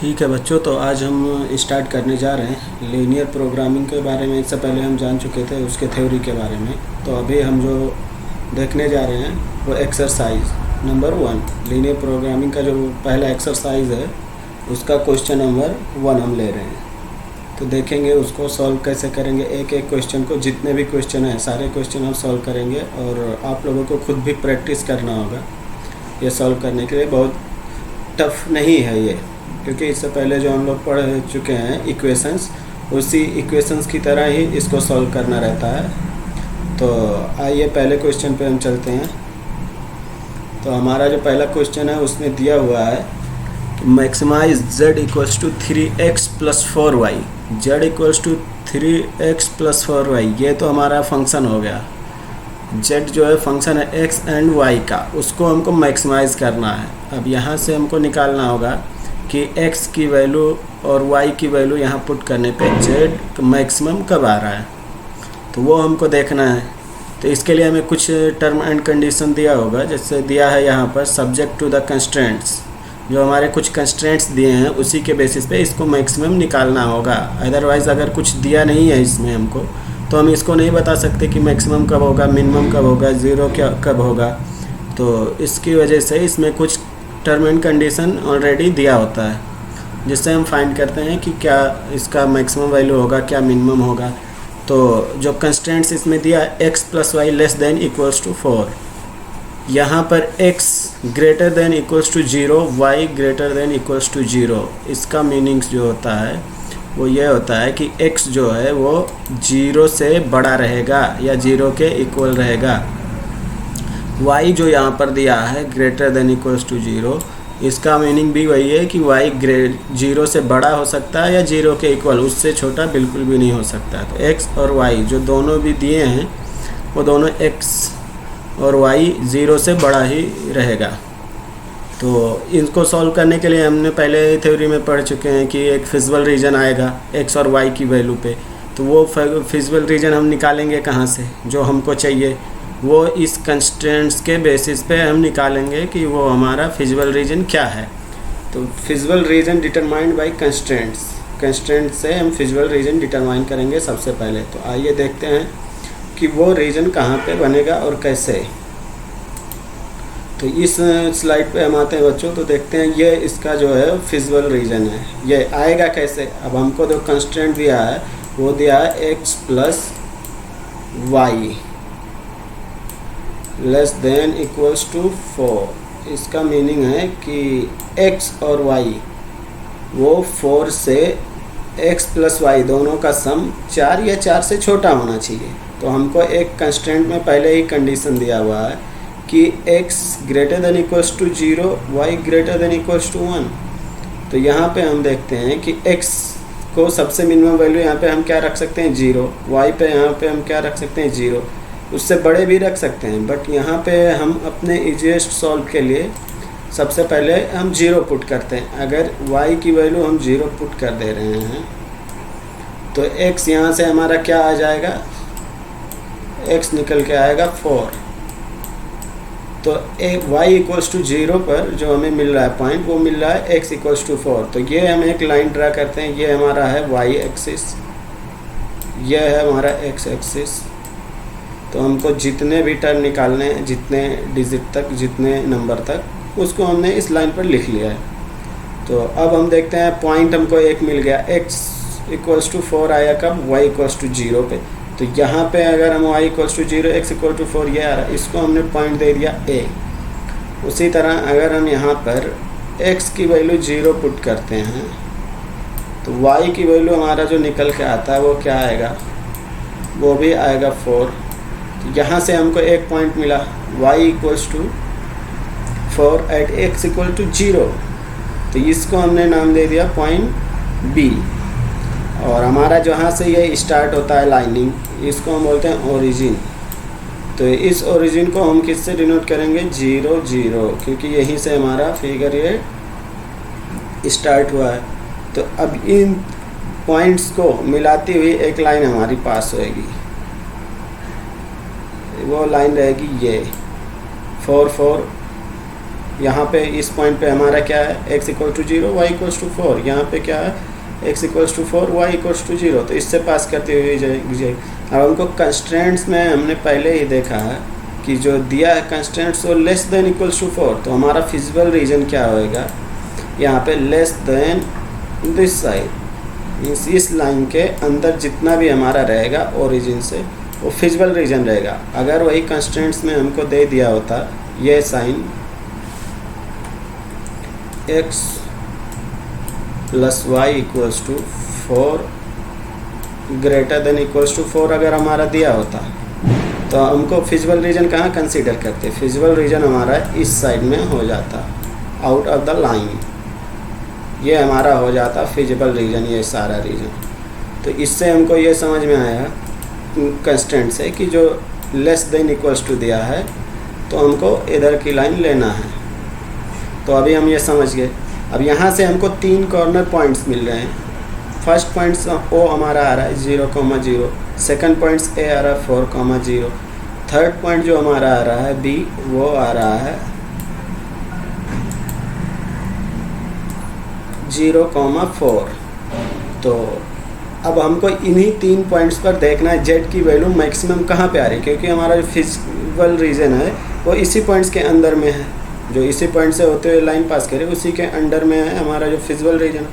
ठीक है बच्चों, तो आज हम स्टार्ट करने जा रहे हैं लीनियर प्रोग्रामिंग के बारे में। इससे पहले हम जान चुके थे उसके थ्योरी के बारे में। तो अभी हम जो देखने जा रहे हैं वो एक्सरसाइज नंबर 1, लीनियर प्रोग्रामिंग का जो पहला एक्सरसाइज है उसका क्वेश्चन नंबर 1 हम ले रहे हैं। तो देखेंगे उसको सॉल्व कैसे करेंगे। एक एक क्वेश्चन को, जितने भी क्वेश्चन हैं सारे क्वेश्चन हम सॉल्व करेंगे और आप लोगों को खुद भी प्रैक्टिस करना होगा ये सॉल्व करने के लिए। बहुत टफ नहीं है ये, क्योंकि इससे पहले जो हम लोग पढ़ चुके हैं इक्वेशंस, उसी इक्वेशंस की तरह ही इसको सॉल्व करना रहता है। तो आइए पहले क्वेश्चन पे हम चलते हैं। तो हमारा जो पहला क्वेश्चन है उसमें दिया हुआ है कि maximise z equals to 3x plus 4y। z equals to 3x plus 4y, ये तो हमारा फंक्शन हो गया। z जो है फंक्शन है x एंड y का, उसको हमको मैक्सिमाइज़ करना है। अब यहाँ से हमको निकालना होगा कि x की वैल्यू और y की वैल्यू यहाँ पुट करने पे z मैक्सिमम कब आ रहा है, तो वो हमको देखना है। तो इसके लिए हमें कुछ टर्म एंड कंडीशन दिया होगा, जैसे दिया है यहाँ पर सब्जेक्ट टू द कंस्ट्रेंट्स। जो हमारे कुछ कंस्ट्रेंट्स दिए हैं उसी के बेसिस पे इसको मैक्सिमम निकालना होगा। अदरवाइज़ अगर कुछ दिया नहीं है इसमें हमको, तो हम इसको नहीं बता सकते कि मैक्सिमम कब होगा, मिनिमम कब होगा, ज़ीरो क्या कब होगा। तो इसकी वजह से इसमें कुछ टर्म एंड कंडीशन ऑलरेडी दिया होता है, जिससे हम फाइंड करते हैं कि क्या इसका मैक्सिमम वैल्यू होगा, क्या मिनिमम होगा। तो जो कंस्ट्रेंट्स इसमें दिया है x plus y less than equals to 4, यहाँ पर x greater than equals to 0, y greater than equals to 0। इसका मीनिंग्स जो होता है वो ये होता है कि x जो है वो 0 से बड़ा रहेगा या 0 के इक्वल रहेगा। y जो यहाँ पर दिया है ग्रेटर देन इक्वल्स टू 0, इसका मीनिंग भी वही है कि y 0 से बड़ा हो सकता है या 0 के इक्वल, उससे छोटा बिल्कुल भी नहीं हो सकता। तो x और y जो दोनों भी दिए हैं वो दोनों x और y 0 से बड़ा ही रहेगा। तो इनको सॉल्व करने के लिए हमने पहले थ्योरी में पढ़ चुके हैं कि एक फिजिबल रीजन आएगा x और y की वैल्यू पे। तो वो फिजिबल रीजन हम निकालेंगे कहाँ से, जो हमको चाहिए वो इस कंस्ट्रेंट्स के बेसिस पे हम निकालेंगे कि वो हमारा फिजिबल रीजन क्या है। तो feasible region determined by constraints, constraint से हम फिजिबल रीजन डिटरमाइन करेंगे सबसे पहले। तो आइए देखते हैं कि वो रीजन कहाँ पे बनेगा और कैसे। तो इस स्लाइड पे हम आते हैं बच्चों, तो देखते हैं ये इसका जो है फिजिबल रीजन है। ये आएगा कैसे। अब हमको जो कंस्ट्रेंट दिया है वो दिया है x plus y less than equals to 4। इसका मीनिंग है कि x और y वो 4 से x प्लस वाई दोनों का सम 4 या 4 से छोटा होना चाहिए। तो हमको एक कंस्ट्रेंट में पहले ही कंडीशन दिया हुआ है कि x greater than equals to 0, y greater than equals to 1। तो यहाँ पे हम देखते हैं कि x को सबसे मिनिमम वैल्यू यहाँ पे हम क्या रख सकते हैं 0, y पे यहाँ पे हम क्या रख सकते हैं 0, उससे बड़े भी रख सकते हैं। बट यहाँ पे हम अपने इजीएस्ट सॉल्व के लिए सबसे पहले हम 0 पुट करते हैं। अगर y की वैल्यू हम 0 पुट कर दे रहे हैं तो x यहाँ से हमारा क्या आ जाएगा, x निकल के आएगा 4। तो y इक्वल्स टू 0 पर जो हमें मिल रहा है पॉइंट, वो मिल रहा है x इक्वल्स टू 4। तो ये हम एक लाइन ड्रा करते हैं। ये हमारा है y एक्सिस, ये है हमारा x एक्सिस। तो हमको जितने भी टर्म निकालने हैं, जितने डिजिट तक, जितने नंबर तक, उसको हमने इस लाइन पर लिख लिया है। तो अब हम देखते हैं पॉइंट हमको एक मिल गया, x इक्वल्स टू 4 आया कब, y इक्वल्स टू 0 पे। तो यहाँ पे अगर हम y equals to 0, x equal to 4 ये आ रहा है, इसको हमने पॉइंट दे दिया a। उसी तरह अगर हम यहाँ पर x की वैल्यू 0 पुट करते हैं तो y की वैल्यू हमारा जो निकल के आता है वो क्या आएगा, वो भी आएगा 4। तो यहाँ से हमको एक पॉइंट मिला y equals to 4 at x equal to 0। तो इसको हमने नाम दे दिया पॉइंट B। और हमारा जहाँ से ये स्टार्ट होता है लाइनिंग, इसको हम बोलते हैं ओरिजिन। तो इस ओरिजिन को हम किससे डिनोट करेंगे, 0 0, क्योंकि यहीं से हमारा फिगर ये स्टार्ट हुआ है। तो अब इन पॉइंट्स को मिलाती हुई एक लाइन हमारी पास होएगी, वो लाइन रहेगी ये 4 4 यहाँ पे इस पॉइंट पे हमारा क्या है, x equal to 0 y equals to 4, यहाँ पे क्या है x equals to 4 y equals to 0, तो इससे पास करते हुए जाएगी। अब हमको कंस्ट्रेंट्स में हमने पहले ही देखा है कि जो दिया है कंस्ट्रेंट्स वो लेस देन इक्वल्स टू 4, तो हमारा फिजिबल रीजन क्या होएगा, यहाँ पे लेस देन दिस साइड, इस लाइन के अंदर जितना भी हमारा रहेगा ओरिजिन से वो फिजिबल रीजन रहेगा। अगर वही कंस्ट्रेंट्स में हमको दे दिया होता ये sign x plus y equals to 4 greater than equals to 4 अगर हमारा दिया होता, तो हमको फिजिबल रीजन कहाँ कंसीडर करते, फिजिबल रीजन हमारा इस साइड में हो जाता, आउट ऑफ द लाइन, ये हमारा हो जाता फिजिबल रीजन, ये सारा रीजन। तो इससे हमको ये समझ में आया कंस्टेंट से कि जो लेस देन इक्वल्स टू दिया है तो हमको इधर की लाइन लेना है। तो अभी हम ये समझ गए। अब यहाँ से हमको 3 कॉर्नर पॉइंट्स मिल रहे हैं। फर्स्ट पॉइंट्स ओ हमारा आ रहा है 0,0, सेकंड पॉइंट्स ए आ रहा है 4,0, थर्ड पॉइंट जो हमारा आ रहा है बी वो आ रहा है 0,4। तो अब हमको इन्हीं 3 पॉइंट्स पर देखना है जेड की वैल्यू मैक्सिमम कहाँ पे आ रही है, क्योंकि हमारा जो फिजिबल रीजन है वो इसी पॉइंट्स के अंदर में है, जो इसी पॉइंट से होते हुए लाइन पास करे उसी के अंडर में है हमारा जो फिजिबल रीजन।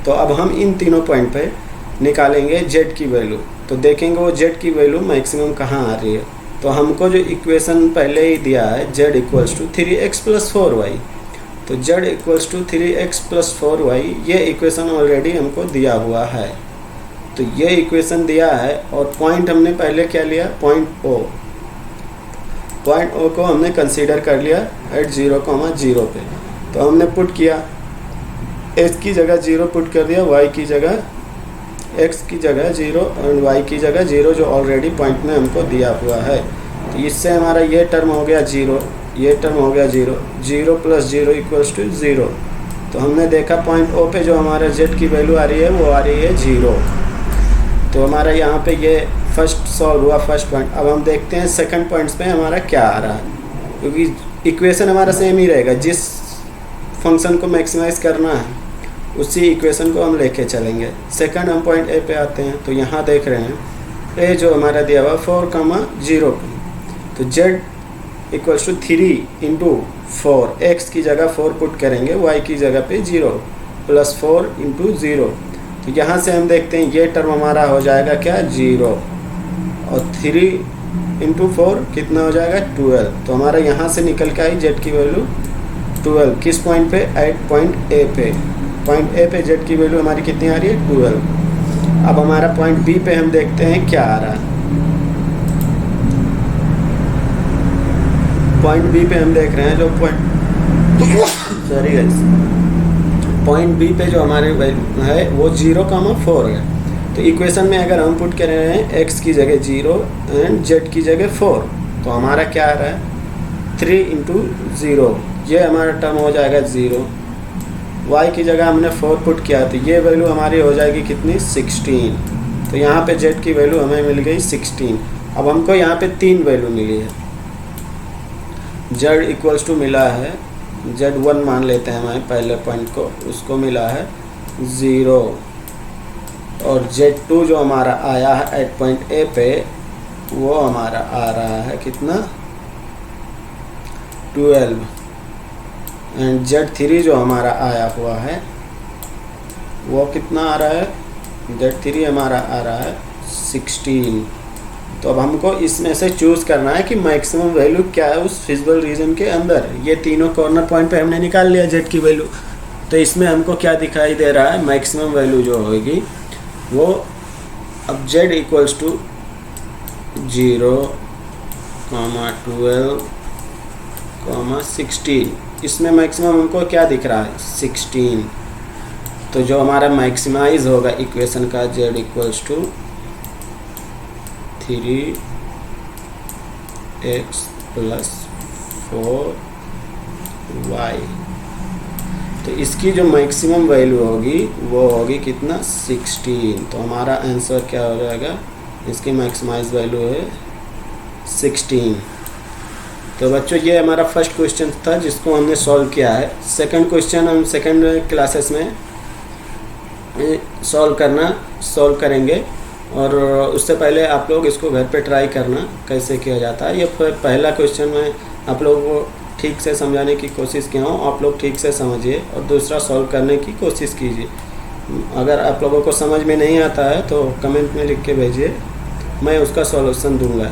तो अब हम इन तीनों पॉइंट पे निकालेंगे जेड की वैल्यू, तो देखेंगे वो जेड की वैल्यू मैक्सिमम कहाँ आ रही है। तो हमको जो इक्वेशन पहले ही दिया है Z equals to 3x plus 4y, तो z equals to 3x plus 4y, ये इक्वेशन ऑलरेडी हमको दिया हुआ है। तो ये इक्वेशन दिया है और पॉइंट हमने पहले क्या लिया, पॉइंट ओ, पॉइंट ओ को हमने कंसीडर कर लिया एट 0,0 पे। तो हमने पुट किया, x की जगह 0 पुट कर दिया, y की जगह x की जगह 0 और y की जगह 0 जो ऑलरेडी पॉइंट में हमको दिया हुआ है। तो इससे हमारा ये टर्म हो गया 0, ये टर्म हो गया 0, 0 प्लस 0 इक्वल्स टू 0। तो हमने देखा पॉइंट ओ पे जो हमारा जेड की वैल्यू आ रही है वो आ रही है 0। तो हमारा यहाँ पे ये फर्स्ट सॉल्व हुआ फर्स्ट पॉइंट। अब हम देखते हैं सेकंड पॉइंट्स पे हमारा क्या आ रहा है, क्योंकि इक्वेशन हमारा सेम ही रहेगा, जिस फंक्शन को मैक्सिमाइज करना है उसी इक्वेशन को हम लेके चलेंगे। सेकंड हम पॉइंट ए पे आते हैं, तो यहाँ देख रहे हैं ए जो हमारा दिया हुआ 4,0 पे, तो z equals to 3 into 4, x की जगह 4 पुट करेंगे, वाई की जगह पे 0 प्लस 4 इंटू 0। तो यहाँ से हम देखते हैं ये टर्म हमारा हो जाएगा क्या 0, और 3 इंटू 4 कितना हो जाएगा 12। तो हमारा यहाँ से निकल के आई जेड की वैल्यू 12, किस पॉइंट पे, एट पॉइंट ए पे। पॉइंट ए पे जेड की वैल्यू हमारी कितनी आ रही है 12। अब हमारा पॉइंट बी पे हम देखते हैं क्या आ रहा है। पॉइंट बी पे हम देख रहे हैं जो सॉरी गाइस, पॉइंट बी पे जो हमारे है वो 0,4 है। तो इक्वेशन में अगर हम पुट कर रहे हैं x की जगह 0 एंड z की जगह 4, तो हमारा क्या आ रहा है 3 इंटू 0, ये हमारा टर्म हो जाएगा 0। y की जगह हमने 4 पुट किया, तो ये वैल्यू हमारी हो जाएगी कितनी 16। तो यहाँ पे z की वैल्यू हमें मिल गई 16। अब हमको यहाँ पे 3 वैल्यू मिली है। z इक्वल्स टू मिला है, Z1 मान लेते हैं हमारे पहले पॉइंट को, उसको मिला है 0, और Z2 जो हमारा आया है एट पॉइंट ए पे वो हमारा आ रहा है कितना 12, एंड Z3 जो हमारा आया हुआ है वो कितना आ रहा है, Z3 हमारा आ रहा है 16। तो अब हमको इसमें से चूज़ करना है कि मैक्सिमम वैल्यू क्या है उस फिजिबल रीजन के अंदर। ये तीनों कॉर्नर पॉइंट पे हमने निकाल लिया जेड की वैल्यू, तो इसमें हमको क्या दिखाई दे रहा है, मैक्सिमम वैल्यू जो होगी वो अब जेड इक्वल्स टू 0, 12, 16, इसमें मैक्सिमम हमको क्या दिख रहा है 16। तो जो हमारा मैक्सिमाइज होगा इक्वेशन का Z equals to 3x plus 4y, तो इसकी जो मैक्सिमम वैल्यू होगी वो होगी कितना 16। तो हमारा आंसर क्या हो जाएगा, इसकी मैक्सिमाइज वैल्यू है 16। तो बच्चों ये हमारा फर्स्ट क्वेश्चन था जिसको हमने सॉल्व किया है। सेकंड क्वेश्चन हम सेकंड क्लासेस में सॉल्व करेंगे, और उससे पहले आप लोग इसको घर पे ट्राई करना कैसे किया जाता है। ये पहला क्वेश्चन में आप लोगों को ठीक से समझाने की कोशिश किया हूँ, आप लोग ठीक से समझिए और दूसरा सॉल्व करने की कोशिश कीजिए। अगर आप लोगों को समझ में नहीं आता है तो कमेंट में लिख के भेजिए, मैं उसका सॉल्यूशन दूंगा।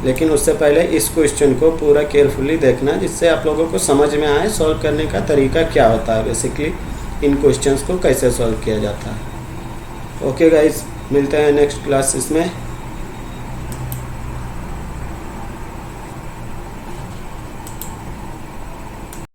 लेकिन उससे पहले इस क्वेश्चन को पूरा केयरफुली देखना, जिससे आप लोगों को समझ में आए सॉल्व करने का तरीका क्या होता है, बेसिकली इन क्वेश्चंस को कैसे सॉल्व किया जाता है। ओके गाइस, मिलते हैं नेक्स्ट क्लासेस में।